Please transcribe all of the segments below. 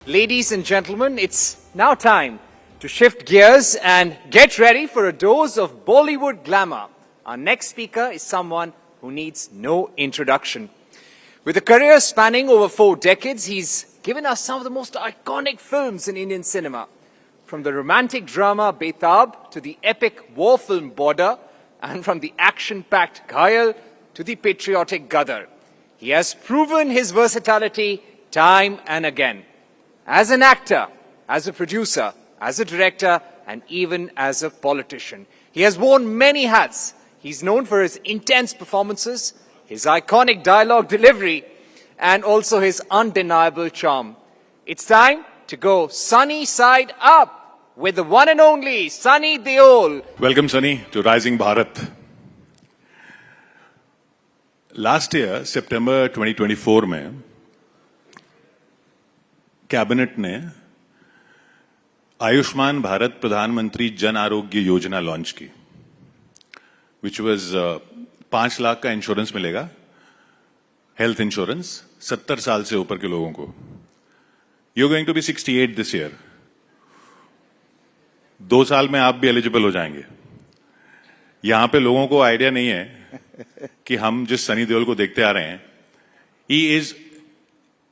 Ladies and gentlemen, it's now time to shift gears and get ready for a dose of Bollywood glamour. Our next speaker is someone who needs no introduction. With a career spanning over 4 decades, he's given us some of the most iconic films in Indian cinema. From the romantic drama Betab to the epic war film Border, and from the action-packed Ghayal to the patriotic Gadar. He has proven his versatility time and again. As an actor, as a producer, as a director, and even as a politician. He has worn many hats. He's known for his intense performances, his iconic dialogue delivery, and also his undeniable charm. It's time to go sunny side up with the one and only Sunny Deol. Welcome, Sunny, to Rising Bharat. Last year, September 2024 में cabinet ने आयुष्मान भारत प्रधानमंत्री Jan Arogya Yojana launch की, which was 5 lakh का insurance मिलेगा, health insurance 70 साल से ऊपर के लोगों को. You going to be 68 this year. 2 साल में आप भी एलिजिबल हो जाएंगे. यहां पे लोगों को आइडिया नहीं है कि हम जिस सनी देओल को देखते आ रहे हैं,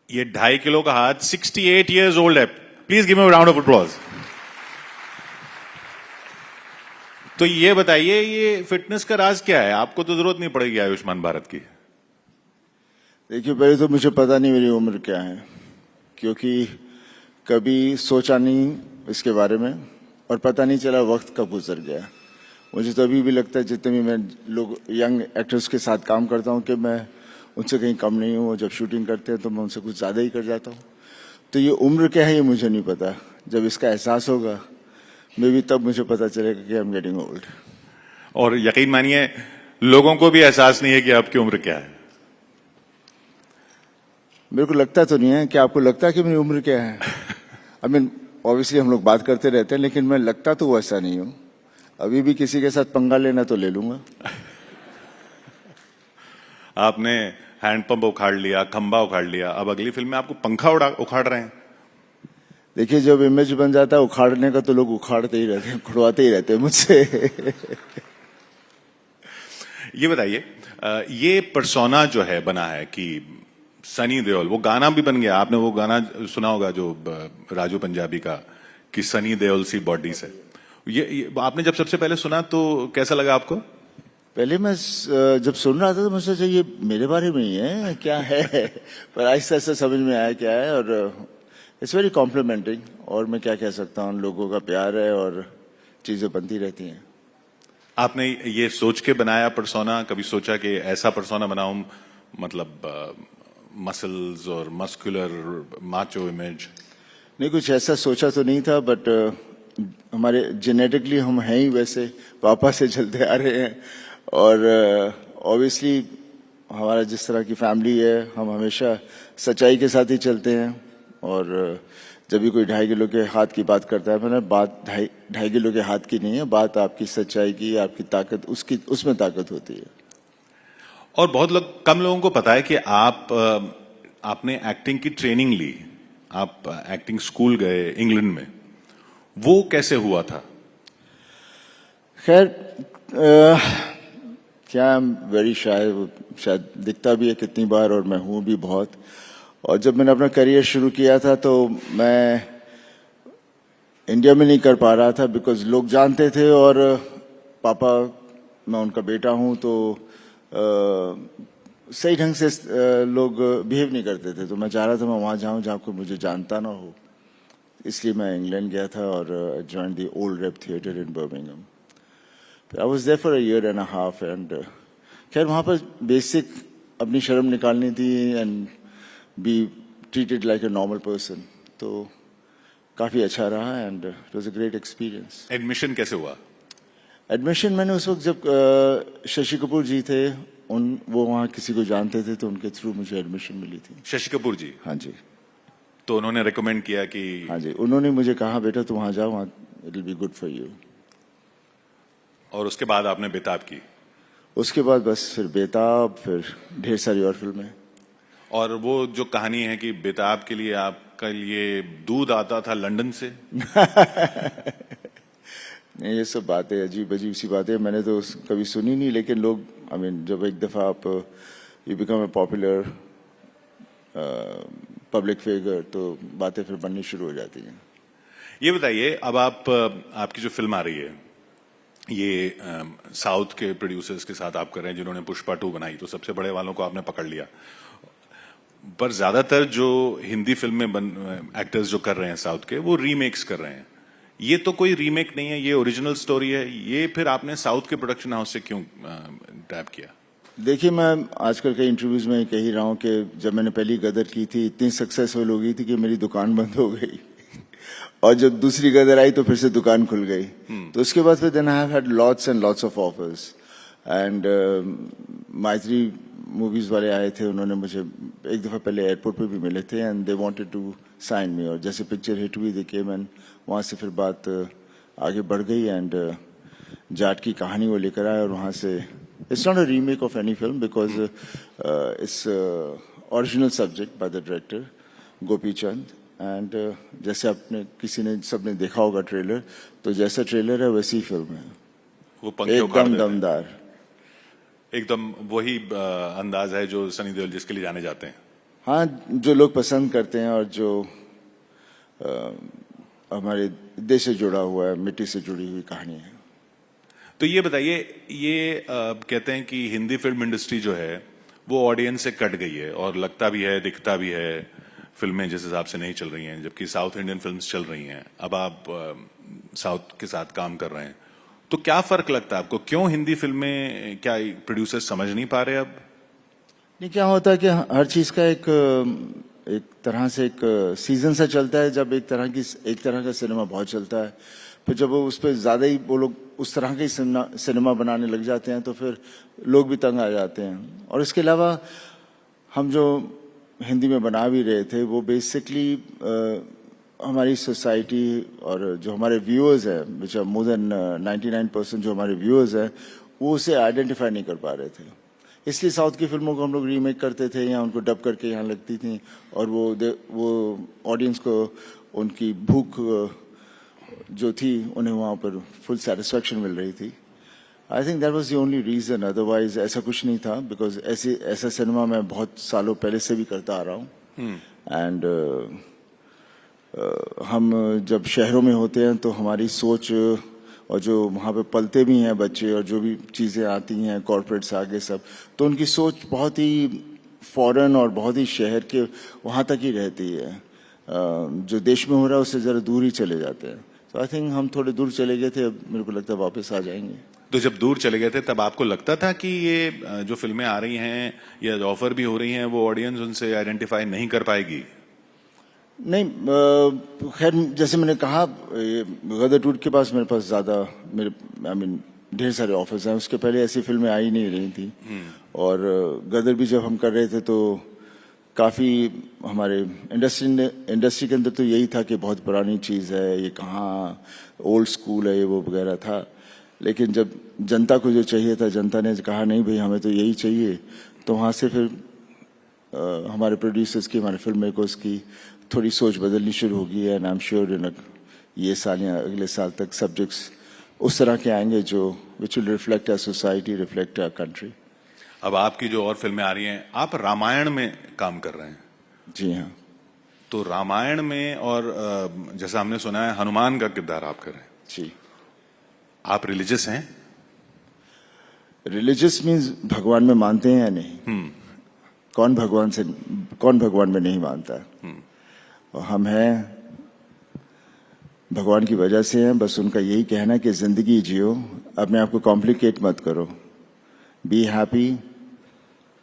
ये 2.5 किलो का हाथ 68 years old है. Please give me a round of applause. तो ये बताइए, ये फिटनेस का राज क्या है? आपको तो जरूरत नहीं पड़ेगी आयुष्मान भारत की. देखिए, पहले तो मुझे पता नहीं मेरी उम्र क्या है, क्योंकि कभी सोचा नहीं इसके बारे में और पता नहीं चला वक्त कब गुजर गया. मुझे तो अभी भी लगता है, जितने भी मैं लोग यंग एक्टर्स के साथ काम करता हूं, कि मैं उनसे कहीं कम नहीं हूं. जब शूटिंग करते हैं तो मैं उनसे कुछ ज्यादा ही कर जाता हूं. तो ये उम्र क्या है ये मुझे नहीं पता. जब इसका एहसास होगा मे भी तब मुझे पता चलेगा कि आई एम गेटिंग ओल्ड. और यकीन मानिए, लोगों को भी एहसास नहीं है कि आपकी उम्र क्या है. मेरे को लगता तो नहीं है. कि आपको लगता है कि मेरी उम्र क्या है? आई मीन ऑब्वियसली हम लोग बात करते रहते हैं, लेकिन मैं लगता तो वैसा नहीं हूं. अभी भी किसी के साथ पंगा लेना तो ले लूंगा. आपने हैंडपंप उखाड़ लिया, खंबा उखाड़ लिया, अब अगली फिल्म में आपको पंखा उखाड़ रहे हैं. देखिए, जब इमेज बन जाता है उखाड़ने का तो लोग उखाड़ते ही रहते हैं, खुड़वाते ही रहते हैं मुझसे. ये बताइए, ये पर्सोना जो है बना है कि सनी देओल, वो गाना भी बन गया. आपने वो गाना सुना होगा जो राजू पंजाबी का, कि सनी देओल सी बॉडी से. ये आपने जब सबसे पहले सुना तो कैसा लगा आपको? पहले मैं जब सुन रहा था तो मुझे सोचा ये मेरे बारे में ही है क्या है. पर आहिस्ता आहिस्ता समझ में आया क्या है. और इट्स वेरी कॉम्प्लीमेंटिंग. और मैं क्या कह सकता हूँ, लोगों का प्यार है और चीजें बनती रहती हैं. आपने ये सोच के बनाया पर्सोना? कभी सोचा कि ऐसा पर्सोना बनाऊं, मतलब मसल्स और मस्कुलर माचो इमेज? नहीं, कुछ ऐसा सोचा तो नहीं था, बट हमारे जेनेटिकली हम हैं ही वैसे, पापा से चलते आ रहे हैं. और ऑब्वियसली हमारा जिस तरह की फैमिली है, हम हमेशा सच्चाई के साथ ही चलते हैं. और जब भी कोई 2.5 किलो के हाथ की बात करता है, मैंने बात 2.5 किलो के हाथ की नहीं है, बात आपकी सच्चाई की, आपकी ताकत, उसमें ताकत होती है. और बहुत कम लोगों को पता है कि आपने एक्टिंग की ट्रेनिंग ली. आप एक्टिंग स्कूल गए इंग्लैंड में. वो कैसे हुआ था? खैर, क्या वेरी शायद दिखता भी है कितनी बार, और मैं हूं भी बहुत. और जब मैंने अपना करियर शुरू किया था तो मैं इंडिया में नहीं कर पा रहा था, बिकॉज लोग जानते थे, और पापा, मैं उनका बेटा हूं, तो सही ढंग से लोग बिहेव नहीं करते थे. तो मैं चाह रहा था मैं वहां जाऊं जहां कोई मुझे जानता ना हो. इसलिए मैं इंग्लैंड गया था और join the old rep theatre in Birmingham. I was there for a year and a half. And खैर, वहां पर बेसिक अपनी शर्म निकालनी थी and be treated like a normal person. तो काफी अच्छा रहा and it was a great experience. Admission कैसे हुआ? एडमिशन मैंने उस वक्त, जब शशि कपूर जी थे, वो वहाँ किसी को जानते थे, तो उनके थ्रू मुझे एडमिशन मिली थी. शशि कपूर जी? हाँ जी. तो उन्होंने रिकमेंड किया कि? हाँ जी, उन्होंने मुझे कहा, बेटा तुम वहां जाओ, वहां it will be good for you. और उसके बाद आपने बेताब की? उसके बाद बस फिर बेताब, फिर ढेर सारी और फिल्में. और वो जो कहानी है कि बेताब के लिए आप कल ये दूध आता था लंदन से? नहीं, ये सब बातें अजीब अजीब सी बातें मैंने तो कभी सुनी नहीं, लेकिन लोग जब एक दफा आप you become a popular public figure तो बातें फिर बननी शुरू हो जाती हैं। ये बताइए, अब आपकी जो फिल्म आ रही है ये साउथ के प्रोड्यूसर्स के साथ आप कर रहे हैं जिन्होंने पुष्पा 2 बनाई, तो सबसे बड़े वालों को आपने पकड़ लिया। पर ज्यादातर जो हिंदी फिल्म में एक्टर्स जो कर रहे हैं साउथ के, वो रीमेक्स कर रहे हैं। ये तो कोई रीमेक नहीं है, ये ओरिजिनल स्टोरी है। ये फिर आपने साउथ के प्रोडक्शन हाउस से क्यों टैप किया? देखिए, मैं आजकल के इंटरव्यूज में कह ही रहा हूं कि जब मैंने पहली गदर की थी इतनी सक्सेसफुल हो गई थी कि मेरी दुकान बंद हो गई और जब दूसरी गदर आई तो फिर से दुकान खुल गई। तो उसके बाद फिर then I have had lots and lots of offers and Maitri movies वाले आए थे, उन्होंने मुझे एक दफा पहले एयरपोर्ट पे भी मिले थे and they wanted to sign me, और जैसे पिक्चर हिट हुई दे केम एंड वहां से फिर बात आगे बढ़ गई एंड जाट की कहानी वो लेकर आए और वहां से it's not a remake of any film because its original subject by the director Gopi Chand and जैसे आपने किसी ने सबने देखा होगा ट्रेलर, तो जैसा ट्रेलर है वैसी फिल्म है, वो पंखियों एकदम दमदार, एकदम वही अंदाज है जो सनी देओल जिसके लिए जाने जाते हैं। हाँ, जो लोग पसंद करते हैं और जो हमारे देश से जुड़ा हुआ है, मिट्टी से जुड़ी हुई कहानी है। तो ये बताइए, ये कहते हैं कि हिंदी फिल्म इंडस्ट्री जो है वो ऑडियंस से कट गई है और लगता भी है, दिखता भी है, फिल्में जिस हिसाब से नहीं चल रही हैं, जबकि साउथ इंडियन फिल्म्स चल रही हैं। अब आप साउथ के साथ काम कर रहे हैं, तो क्या फर्क लगता है आपको? क्यों हिंदी फिल्में, क्या प्रोड्यूसर समझ नहीं पा रहे अब? नहीं, क्या होता है कि हर चीज का एक तरह से एक सीजन सा चलता है। जब एक तरह का सिनेमा बहुत चलता है, फिर जब वो उस पर ज्यादा ही वो लोग उस तरह के सिनेमा बनाने लग जाते हैं तो फिर लोग भी तंग आ जाते हैं। और इसके अलावा हम जो हिंदी में बना भी रहे थे वो बेसिकली हमारी सोसाइटी और जो हमारे व्यूअर्स हैं, विच आर मोर देन 99% जो हमारे व्यूअर्स हैं, वो उसे आइडेंटिफाई नहीं कर पा रहे थे। इसलिए साउथ की फिल्मों को हम लोग रीमेक करते थे या उनको डब करके यहाँ लगती थी और वो ऑडियंस को उनकी भूख जो थी उन्हें वहाँ पर फुल सेटिस्फैक्शन मिल रही थी। I think that was the only reason, otherwise ऐसा कुछ नहीं था, बिकॉज ऐसा सिनेमा मैं बहुत सालों पहले से भी करता आ रहा हूँ। एंड हम जब शहरों में होते हैं तो हमारी सोच और जो वहाँ पे पलते भी हैं बच्चे और जो भी चीज़ें आती हैं कॉर्पोरेट्स आगे सब, तो उनकी सोच बहुत ही फॉरेन और बहुत ही शहर के वहाँ तक ही रहती है। जो देश में हो रहा है उससे ज़रा दूर ही चले जाते हैं। तो आई थिंक हम थोड़े दूर चले गए थे, अब मेरे को लगता है वापस आ जाएंगे। तो जब दूर चले गए थे तब आपको लगता था कि ये जो फिल्में आ रही हैं या ऑफर भी हो रही हैं वो ऑडियंस उनसे आइडेंटिफाई नहीं कर पाएगी? नहीं, खैर जैसे मैंने कहा, गदर टूट के पास मेरे पास ज्यादा ढेर सारे ऑफर्स हैं। उसके पहले ऐसी फिल्में आ ही नहीं रही थी और गदर भी जब हम कर रहे थे तो काफी हमारे इंडस्ट्री के अंदर तो यही था कि बहुत पुरानी चीज है, ये कहाँ ओल्ड स्कूल है, ये वो वगैरह था। लेकिन जब जनता को जो चाहिए था, जनता ने कहा नहीं भाई हमें तो यही चाहिए, तो वहां से फिर हमारे प्रोड्यूसर्स की, हमारे फिल्म मेकर्स की थोड़ी सोच बदलनी शुरू होगी। एंड आई एम श्योर ये साल या अगले साल तक सब्जेक्ट्स उस तरह के आएंगे जो which will reflect our society, reflect our country. अब आपकी जो और फिल्में आ रही हैं, आप रामायण में काम कर रहे हैं। जी हाँ। तो रामायण में और जैसा हमने सुना है हनुमान का किरदार आप कर रहे हैं। जी। आप रिलीजियस हैं? रिलीजियस मीन्स भगवान में मानते हैं या नहीं? कौन भगवान में नहीं मानता? और हम हैं भगवान की वजह से हैं। बस उनका यही कहना कि जिंदगी जियो, अपने आप को कॉम्प्लिकेट मत करो, बी हैप्पी,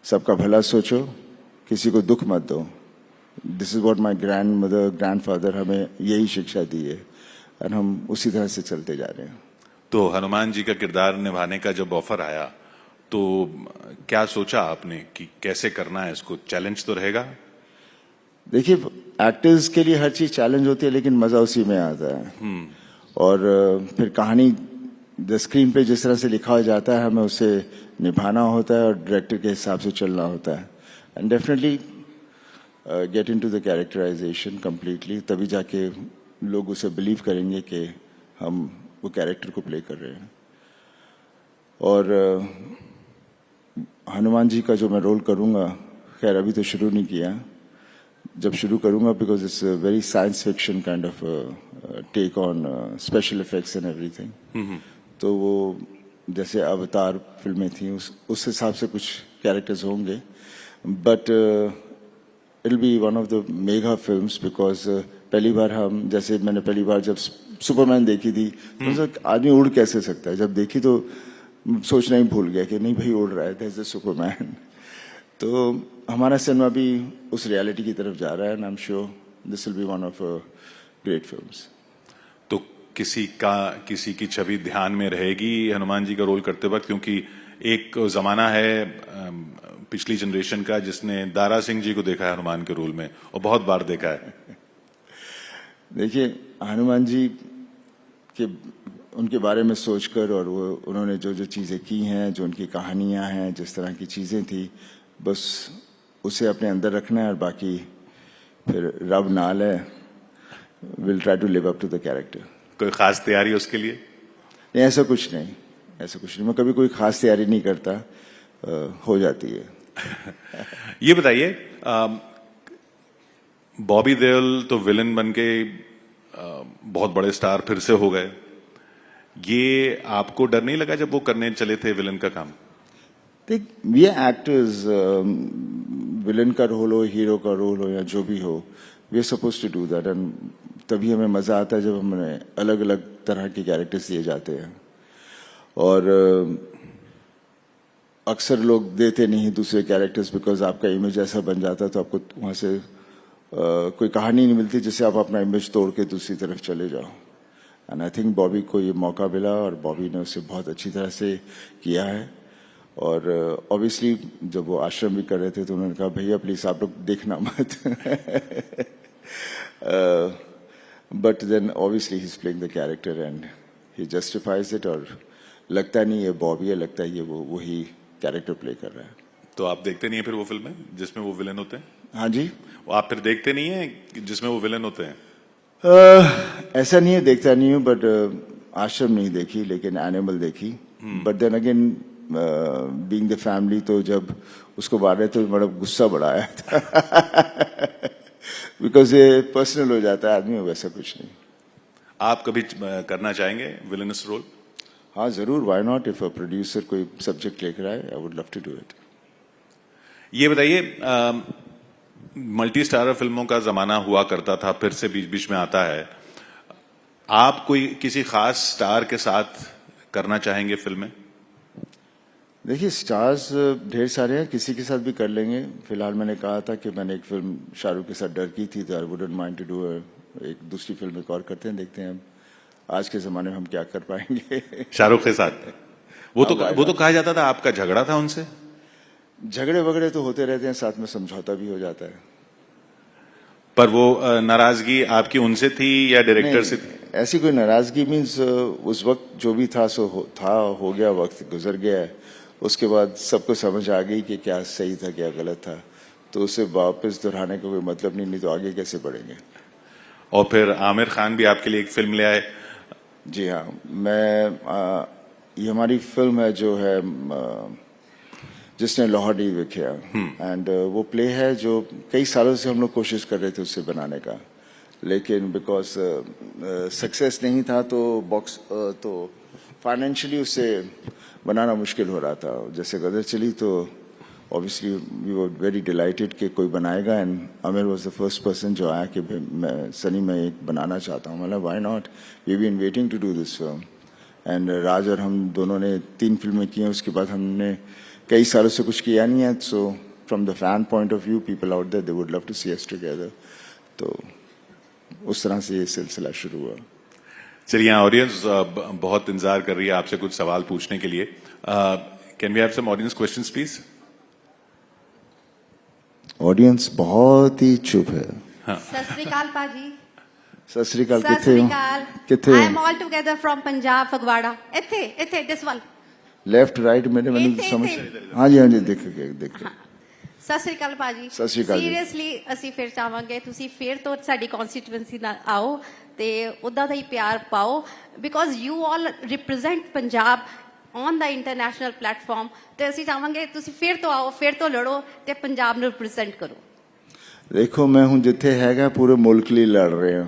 सबका भला सोचो, किसी को दुख मत दो। This is what my grandmother, grandfather हमें यही शिक्षा दी है और हम उसी तरह से चलते जा रहे हैं। तो हनुमान जी का किरदार निभाने का जब ऑफर आया तो क्या सोचा आपने कि कैसे करना है इसको? चैलेंज तो रहेगा। देखिए, एक्टर्स के लिए हर चीज चैलेंज होती है, लेकिन मजा उसी में आता है। और फिर कहानी द स्क्रीन पे जिस तरह से लिखा जाता है, हमें उसे निभाना होता है और डायरेक्टर के हिसाब से चलना होता है। And definitely get into the characterization completely, तभी जाके लोग उसे बिलीव करेंगे कि हम वो कैरेक्टर को प्ले कर रहे हैं। और हनुमान जी का जो मैं रोल करूंगा, खैर अभी तो शुरू नहीं किया, जब शुरू करूंगा, because it's a very science fiction kind of take on special effects and everything. तो वो जैसे अवतार फिल्में थी उस हिसाब से कुछ कैरेक्टर्स होंगे, but it be one of the mega films, because पहली बार हम, जैसे मैंने पहली बार जब सुपरमैन देखी थी तो आदमी उड़ कैसे सकता है, जब देखी तो सोचना ही भूल गया कि नहीं भाई उड़ रहा है, दैट्स द सुपरमैन। तो हमारा सिनेमा भी उस रियलिटी की तरफ जा रहा है, and I am sure this will be one of great films. तो किसी की छवि ध्यान में रहेगी हनुमान जी का रोल करते वक्त, क्योंकि एक जमाना है पिछली जनरेशन का जिसने दारा सिंह जी को देखा है हनुमान के रोल में, और बहुत बार देखा है। देखिए, हनुमान जी के उनके बारे में सोचकर, और वो उन्होंने जो जो चीज़ें की हैं, जो उनकी कहानियां हैं, जिस तरह की चीज़ें थी, बस उसे अपने अंदर रखना है, और बाकी फिर रब नाल है, will try to live up to the character. कोई खास तैयारी उसके लिए? नहीं, ऐसा कुछ नहीं, मैं कभी कोई खास तैयारी नहीं करता, हो जाती है। ये बताइए, बॉबी देओल तो विलन बन के बहुत बड़े स्टार फिर से हो गए, ये आपको डर नहीं लगा जब वो करने चले थे विलन का काम? देख, वी आर एक्टर्स, विलन का रोल हो, हीरो का रोल हो, या जो भी हो, we are suppose to do that, and तभी हमें मजा आता है जब हमें अलग अलग तरह के कैरेक्टर्स दिए जाते हैं। और अक्सर लोग देते नहीं दूसरे कैरेक्टर्स, बिकॉज आपका इमेज ऐसा बन जाता है, तो आपको वहां से कोई कहानी नहीं मिलती जिससे आप अपना इमेज तोड़ के दूसरी तरफ चले जाओ। एंड आई थिंक बॉबी को ये मौका मिला, और बॉबी ने उसे बहुत अच्छी तरह से किया है। और ऑब्वियसली जब वो आश्रम भी कर रहे थे तो उन्होंने कहा भैया प्लीज आप लोग देखना मत। But then obviously he is playing the character and he justifies it, और लगता नहीं ये बॉबी है, लगता है ये वो वही कैरेक्टर प्ले कर रहा है। तो आप देखते नहीं है फिर वो फिल्में जिसमें वो विलन होते हैं? हाँ जी। वो आप फिर देखते नहीं है जिसमें वो विलन होते हैं? ऐसा नहीं है, देखता नहीं हूँ, बट आश्रम नहीं देखी, लेकिन एनिमल देखी। But then again being the family, तो जब उसको बांट रहे तो बड़ा गुस्सा बड़ा आया था। बिकॉज ये पर्सनल हो जाता है आदमी, वैसा कुछ नहीं। आप कभी करना चाहेंगे विलनस रोल? हाँ जरूर, why not, if a producer कोई सब्जेक्ट लेकर आए, I would love to do it. ये बताइए, मल्टी स्टारर फिल्मों का जमाना हुआ करता था, फिर से बीच बीच में आता है, आप कोई किसी खास स्टार के साथ करना चाहेंगे फिल्में? देखिए, स्टार्स ढेर सारे हैं, किसी के साथ भी कर लेंगे। फिलहाल मैंने कहा था कि मैंने एक फिल्म शाहरुख के साथ डर की थी, तो I wouldn't mind to do एक दूसरी फिल्म एक और करते हैं, देखते हैं अब आज के जमाने में हम क्या कर पाएंगे। शाहरुख के साथ वो तो कहा जाता था आपका झगड़ा था उनसे? झगड़े वगड़े तो होते रहते हैं, साथ में समझौता भी हो जाता है। पर वो नाराजगी आपकी उनसे थी या डायरेक्टर से थी? ऐसी कोई नाराजगी मीन्स उस वक्त जो भी था सो हो गया, वक्त गुजर गया है। उसके बाद सबको समझ आ गई कि क्या सही था क्या गलत था, तो उसे वापस दोहराने का कोई मतलब नहीं तो आगे कैसे बढ़ेंगे। और फिर आमिर खान भी आपके लिए एक फिल्म ले आए? जी हाँ, ये हमारी फिल्म है जो है जिसने लाहौर नहीं देखा, एंड वो प्ले है जो कई सालों से हम लोग कोशिश कर रहे थे उससे बनाने का, लेकिन बिकॉज सक्सेस नहीं था तो फाइनेंशियली उसे बनाना मुश्किल हो रहा था। जैसे गदर चली तो obviously we were very delighted कि कोई बनाएगा, and Aamir was the first person जो आया कि सनी मैं एक बनाना चाहता हूँ। मतलब why not, we been waiting to do this film. And Raj और हम दोनों ने 3 फिल्में की हैं, उसके बाद हमने कई सालों से कुछ किया नहीं है, so from the fan point of view people out there they would love to see us together. तो उस तरह से ये सिलसिला शुरू हुआ। चलिए, ऑडियंस बहुत इंतजार कर रही है आपसे कुछ सवाल पूछने के लिए। Can we have some audience questions please? Audience बहुत ही चुप है। सत श्री अकाल पाजी। सत श्री अकाल। सत श्री अकाल। किथे? I am all together from Punjab Phagwara. इथे दिस वन। लेफ्ट राइट मैंने समझ। हाँ जी देख। ਸਤਿ ਸ੍ਰੀ ਅਕਾਲ ਭਾਜੀ ਸਤਿ ਸ੍ਰੀ ਅਕਾਲ ਜੀ। ਸੀਰੀਅਸਲੀ ਅਸੀਂ ਫਿਰ ਚਾਹਾਂਗੇ ਤੁਸੀਂ ਫਿਰ ਤੋਂ ਸਾਡੀ ਕਨਸਟੀਟੂਐਂਸੀ ਨਾਲ ਆਓ ਤੇ ਉਦਾਂ ਦਾ ਹੀ ਪਿਆਰ ਪਾਓ because you all represent Punjab on the international platform ਤੇ ਅਸੀਂ ਚਾਹਾਂਗੇ ਤੁਸੀਂ ਫਿਰ ਤੋਂ ਆਓ ਫਿਰ ਤੋਂ ਲੜੋ ਤੇ ਪੰਜਾਬ ਨੂੰ ਰਿਪਰੈਜ਼ੈਂਟ ਕਰੋ ਦੇਖੋ ਮੈਂ ਹੁਣ ਜਿੱਥੇ ਹੈਗਾ ਪੂਰੇ ਮੁਲਕ ਲਈ ਲੜ ਰਿਹਾ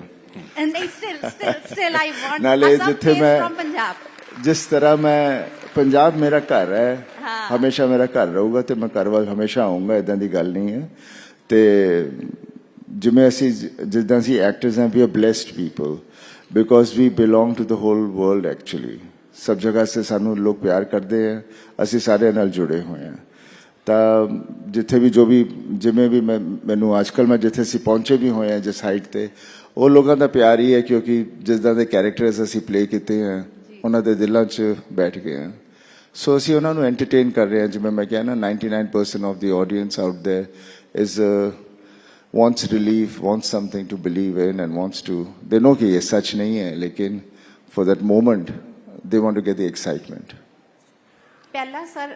ਐਂਡ ਸਟਿਲ ਆਈ ਵਾਂਟ ਨਾਲੇ ਜਿੱਥੇ ਮੈਂ ਫਰਮ ਪੰਜਾਬ ਜਿਸ ਤਰ੍ਹਾਂ ਮੈਂ ਪੰਜਾਬ ਮੇਰਾ ਘਰ ਹੈ ਹਾਂ। ਹਮੇਸ਼ਾ ਮੇਰਾ ਘਰ ਰਹੂਗਾ ਤੇ ਮੈਂ ਘਰ ਵੱਲ ਹਮੇਸ਼ਾ ਆਉਂਗਾ ਇਦਾਂ ਦੀ ਗੱਲ ਨਹੀਂ ਹੈ ਤੇ ਜਿਵੇਂ ਅਸੀਂ ਜਿੱਦਾਂ ਅਸੀਂ ਐਕਟਰਸ ਹਾਂ we are blessed people because we belong to the whole world actually ਸਭ ਜਗ੍ਹਾ ਸੇ ਸਾਨੂੰ ਲੋਕ ਪਿਆਰ ਕਰਦੇ ਹੈ ਅਸੀਂ ਸਾਰਿਆਂ ਨਾਲ ਜੁੜੇ ਹੋਏ ਹਾਂ ਤਾਂ ਜਿੱਥੇ ਵੀ ਜੋ ਵੀ ਜਿਵੇਂ ਵੀ ਮੈਨੂੰ ਅੱਜਕੱਲ ਮੈਂ ਜਿੱਥੇ ਅਸੀਂ ਪਹੁੰਚੇ ਵੀ ਹੋਏ ਹਾਂ ਜਿਸ ਹਾਈਟ ਤੇ ਉਹ ਲੋਕਾਂ ਦਾ ਪਿਆਰ ਹੀ ਹੈ ਕਿਉਂਕਿ ਜਿੱਦਾਂ ਦੇ ਕੈਰੈਕਟਰਸ ਅਸੀਂ ਪਲੇ ਕੀਤੇ ਹੈ ਉਹਨਾਂ ਦੇ ਦਿਲਾਂ 'ਚ ਬੈਠ ਗਏ ਹਨ ਸੋ ਅਸੀਂ ਉਹਨਾਂ ਨੂੰ ਐਂਟਰਟੇਨ ਕਰ ਰਹੇ ਹਾਂ ਜਿਵੇਂ ਮੈਂ ਕਿਹਾ ਨਾ 99% of the audience out there is wants relief wants something to believe in and wants to they know कि ये सच नहीं है लेकिन for that moment they want to get the excitement ਪਹਿਲਾਂ ਸਰ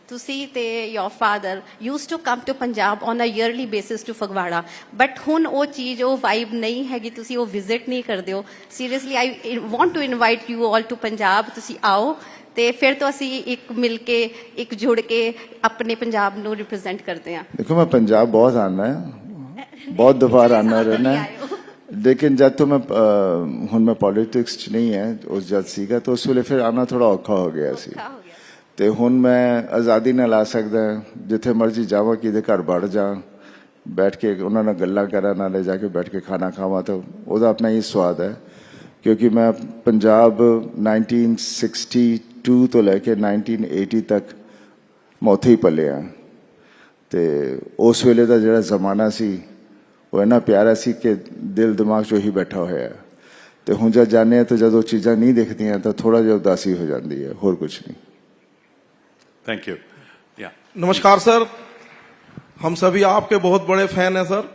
ਤੁਸੀਂ ਤੇ your father used to come to Punjab on a yearly basis to Phagwara but ਹੁਣ ਉਹ ਚੀਜ਼ ਉਹ ਵਾਈਬ ਨਹੀਂ ਹੈਗੀ ਤੁਸੀਂ ਉਹ ਵਿਜ਼ਿਟ ਨਹੀਂ ਕਰਦੇ ਹੋ seriously I want to invite you all to Punjab ਤੁਸੀਂ ਆਓ ਤੇ ਫਿਰ ਤੋਂ ਅਸੀਂ ਇੱਕ ਮਿਲ ਕੇ ਇੱਕ ਜੁੜ ਕੇ ਆਪਣੇ ਪੰਜਾਬ ਨੂੰ ਰਿਪਰੈਜ਼ੈਂਟ ਕਰਦੇ ਹਾਂ देखो मैं पंजाब बहुत आना है बहुत दफा आना रहना है लेकिन जब तो मैं ਹੁਣ मैं पॉलिटिक्स ਚ नहीं है उस जद सीगा तो उस ਵੇਲੇ ਫਿਰ ਆना थोड़ा ਔਖਾ ਹੋ ਗਿਆ ਸੀ ਔਖਾ ਹੋ ਗਿਆ ਤੇ ਹੁਣ ਮੈਂ ਆਜ਼ਾਦੀ ਨਾਲ ਆ ਸਕਦਾ ਜਿੱਥੇ ਮਰਜ਼ੀ ਜਾਵਾਂ ਕਿਹਦੇ ਘਰ ਵੜ ਜਾ ਬੈਠ ਕੇ ਉਹਨਾਂ ਨਾਲ ਗੱਲਾਂ ਕਰਾਂ ਨਾਲੇ ਜਾ ਕੇ ਬੈਠ ਕੇ ਖਾਣਾ ਖਾਵਾਂ ਤਾਂ ਉਹਦਾ ਆਪਣਾ ਹੀ ਸਵਾਦ ਹੈ ਕਿਉਂਕਿ ਮੈਂ ਪੰਜਾਬ 1962 ਤੋਂ ਲੈ ਕੇ 1980 ਤੱਕ ਮੈਂ ਉੱਥੇ ਹੀ ਪਲਿਆ ਤੇ ਉਸ ਵੇਲੇ ਦਾ ਜਿਹੜਾ ਜ਼ਮਾਨਾ ਸੀ ਉਹ ਇੰਨਾ ਪਿਆਰਾ ਸੀ ਕਿ ਦਿਲ ਦਿਮਾਗ 'ਚ ਉਹੀ ਬੈਠਾ ਹੋਇਆ ਤੇ ਹੁਣ ਜਦ ਜਾਂਦੇ ਹਾਂ ਤਾਂ ਜਦੋਂ ਚੀਜ਼ਾਂ ਨਹੀਂ ਦਿਖਦੀਆਂ ਤਾਂ ਥੋੜਾ ਜਿਹਾ ਉਦਾਸੀ ਹੋ ਜਾਂਦੀ ਹੈ ਹੋਰ ਕੁਝ नहीं थैंक यू या नमस्कार सर हम सभी आपके बहुत बड़े फैन हैं सर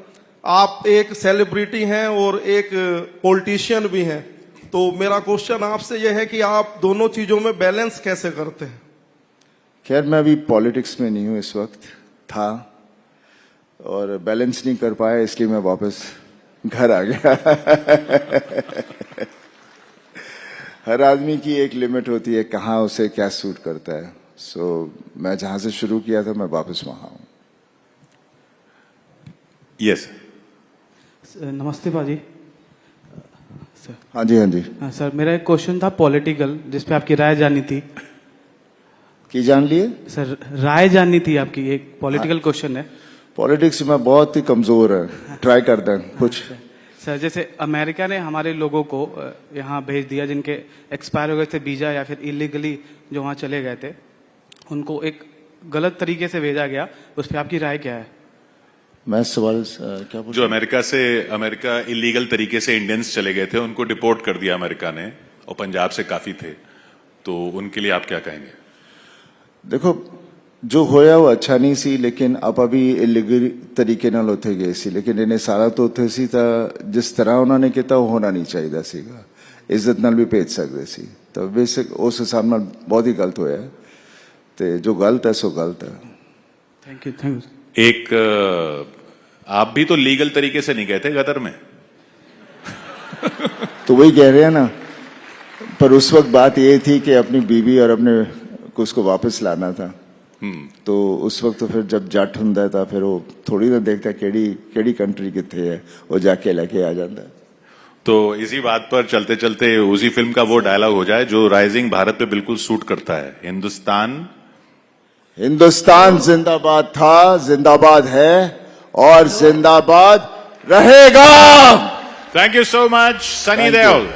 आप एक सेलिब्रिटी हैं और एक पॉलिटिशियन भी हैं तो मेरा क्वेश्चन आपसे यह है कि आप दोनों चीजों में बैलेंस कैसे करते हैं खैर मैं अभी पॉलिटिक्स में नहीं हूँ इस वक्त था और बैलेंस नहीं कर पाया इसलिए मैं वापस घर आ गया हर आदमी की एक लिमिट होती है कहाँ उसे क्या सूट करता है सो मैं जहां से शुरू किया था मैं वापस वहां हूँ यस नमस्ते भाजी सर हाँ जी हाँ जी हाँ सर मेरा एक क्वेश्चन था पॉलिटिकल जिस पे आपकी राय जाननी थी की जान लिए सर राय जाननी थी आपकी एक पॉलिटिकल क्वेश्चन है पॉलिटिक्स में बहुत ही कमजोर है ट्राई करते हैं कुछ सर जैसे अमेरिका ने हमारे लोगों को यहाँ भेज दिया जिनके एक्सपायर हो गए थे वीजा या फिर इलीगली जो वहाँ चले गए थे उनको एक गलत तरीके से भेजा गया उस पर आपकी राय क्या है मैं सवाल क्या पूछा जो अमेरिका इलीगल तरीके से इंडियंस चले गए थे उनको डिपोर्ट कर दिया अमेरिका ने और पंजाब से काफी थे तो उनके लिए आप क्या कहेंगे देखो जो होया वो अच्छा नहीं सी लेकिन आप अभी इलीगल तरीके नाल उत्थे गए सी लेकिन इन्हें सारा तो उत्थे सी तां जिस तरह उन्होंने किया वो होना नहीं चाहिए सीगा इज्जत नाल भी भेज सकते सी तो बेसिक उस हिसाब नाल बहुत ही गलत होया ते जो गलत है सो गलत है थैंक यू एक आप भी तो लीगल तरीके से नहीं गए थे गदर में तो वही कह रहे हैं ना पर उस वक्त बात ये थी कि अपनी बीवी और अपने को उसको वापस लाना था तो उस वक्त तो फिर जब जट हुंदा था फिर वो थोड़ी ना देखता केड़ी कंट्री कितने है वो जाके लेके आ जाता है तो इसी बात पर चलते चलते उसी फिल्म का वो डायलॉग हो जाए जो राइजिंग भारत पे बिल्कुल सूट करता है हिंदुस्तान जिंदाबाद था जिंदाबाद है और जिंदाबाद रहेगा thank you so much Sunny Thank you. Deol